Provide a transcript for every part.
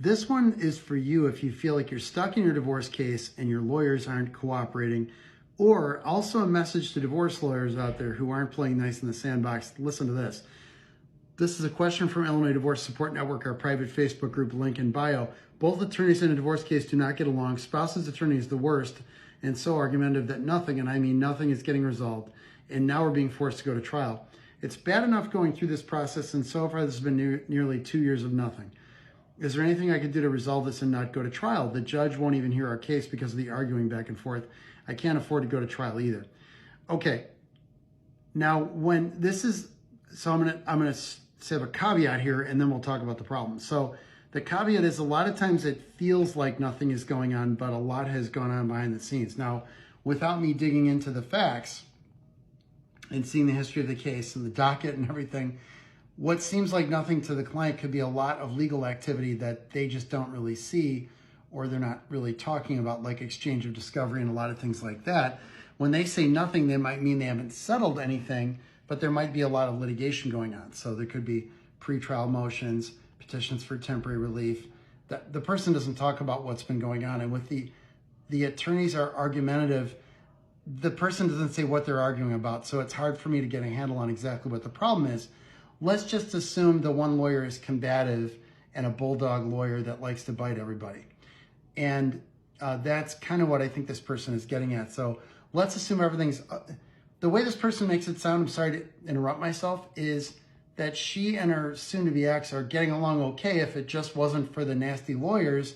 This one is for you if you feel like you're stuck in your divorce case and your lawyers aren't cooperating, or also a message to divorce lawyers out there who aren't playing nice in the sandbox. Listen to this. This is a question from Illinois Divorce Support Network, our private Facebook group, link in bio. Both attorneys in a divorce case do not get along. Spouse's attorney is the worst and so argumentative that nothing, and I mean nothing, is getting resolved. And now we're being forced to go to trial. It's bad enough going through this process, and so far this has been nearly 2 years of nothing. Is there anything I could do to resolve this and not go to trial? The judge won't even hear our case because of the arguing back and forth. I can't afford to go to trial either. Okay. Now, when this is, so I'm gonna have a caveat here, and then we'll talk about the problem. So the caveat is a lot of times it feels like nothing is going on, but a lot has gone on behind the scenes. Now, without me digging into the facts and seeing the history of the case and the docket and everything, what seems like nothing to the client could be a lot of legal activity that they just don't really see, or they're not really talking about, like exchange of discovery and a lot of things like that. When they say nothing, they might mean they haven't settled anything, but there might be a lot of litigation going on. So there could be pretrial motions, petitions for temporary relief. That the person doesn't talk about what's been going on. And with the attorneys are argumentative, the person doesn't say what they're arguing about. So it's hard for me to get a handle on exactly what the problem is. Let's just assume the one lawyer is combative and a bulldog lawyer that likes to bite everybody. And that's kind of what I think this person is getting at. So let's assume everything's, the way this person makes it sound, I'm sorry to interrupt myself, is that she and her soon-to-be ex are getting along okay. If it just wasn't for the nasty lawyers,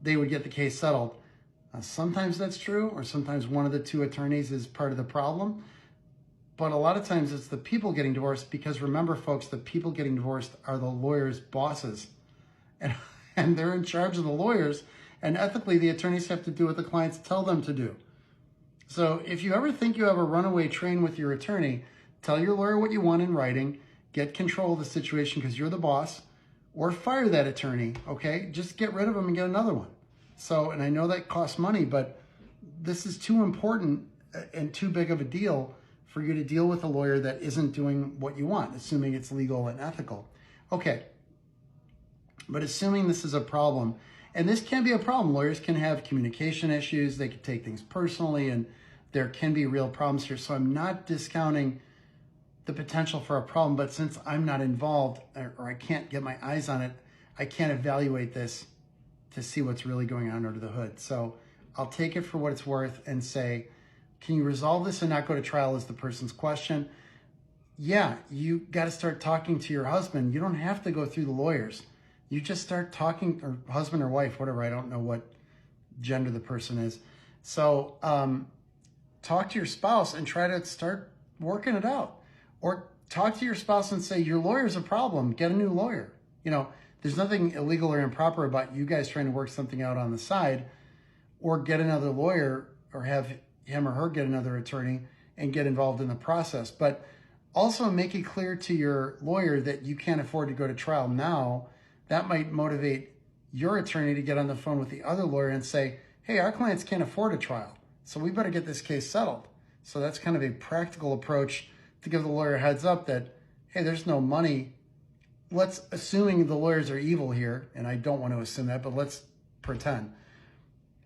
they would get the case settled. Sometimes that's true, or sometimes one of the two attorneys is part of the problem. But a lot of times it's the people getting divorced, because remember, folks, the people getting divorced are the lawyers' bosses. And they're in charge of the lawyers. And ethically, the attorneys have to do what the clients tell them to do. So if you ever think you have a runaway train with your attorney, tell your lawyer what you want in writing, get control of the situation because you're the boss, or fire that attorney, okay? Just get rid of them and get another one. So, and I know that costs money, but this is too important and too big of a deal for you to deal with a lawyer that isn't doing what you want, assuming it's legal and ethical. Okay, but assuming this is a problem, and this can be a problem, lawyers can have communication issues, they can take things personally, and there can be real problems here. So I'm not discounting the potential for a problem, but since I'm not involved, or I can't get my eyes on it, I can't evaluate this to see what's really going on under the hood. So I'll take it for what it's worth and say, can you resolve this and not go to trial, is the person's question. Yeah, you got to start talking to your husband. You don't have to go through the lawyers. You just start talking, or husband or wife, whatever. I don't know what gender the person is. So talk to your spouse and try to start working it out. Or talk to your spouse and say, your lawyer's a problem. Get a new lawyer. You know, there's nothing illegal or improper about you guys trying to work something out on the side, or get another lawyer, or have him or her get another attorney and get involved in the process. But also make it clear to your lawyer that you can't afford to go to trial now. That might motivate your attorney to get on the phone with the other lawyer and say, hey, our clients can't afford a trial, so we better get this case settled. So that's kind of a practical approach to give the lawyer a heads up that, hey, there's no money. Assuming the lawyers are evil here, and I don't want to assume that, but let's pretend,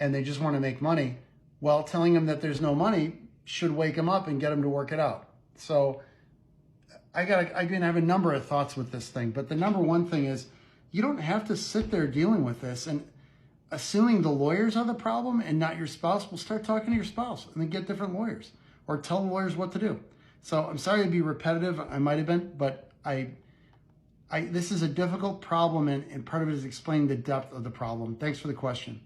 and they just want to make money. Well, telling them that there's no money should wake them up and get them to work it out. So I can have a number of thoughts with this thing, but the number one thing is you don't have to sit there dealing with this and assuming the lawyers are the problem and not your spouse. Well, start talking to your spouse and then get different lawyers, or tell the lawyers what to do. So I'm sorry to be repetitive. I might have been, but this is a difficult problem, and part of it is explaining the depth of the problem. Thanks for the question.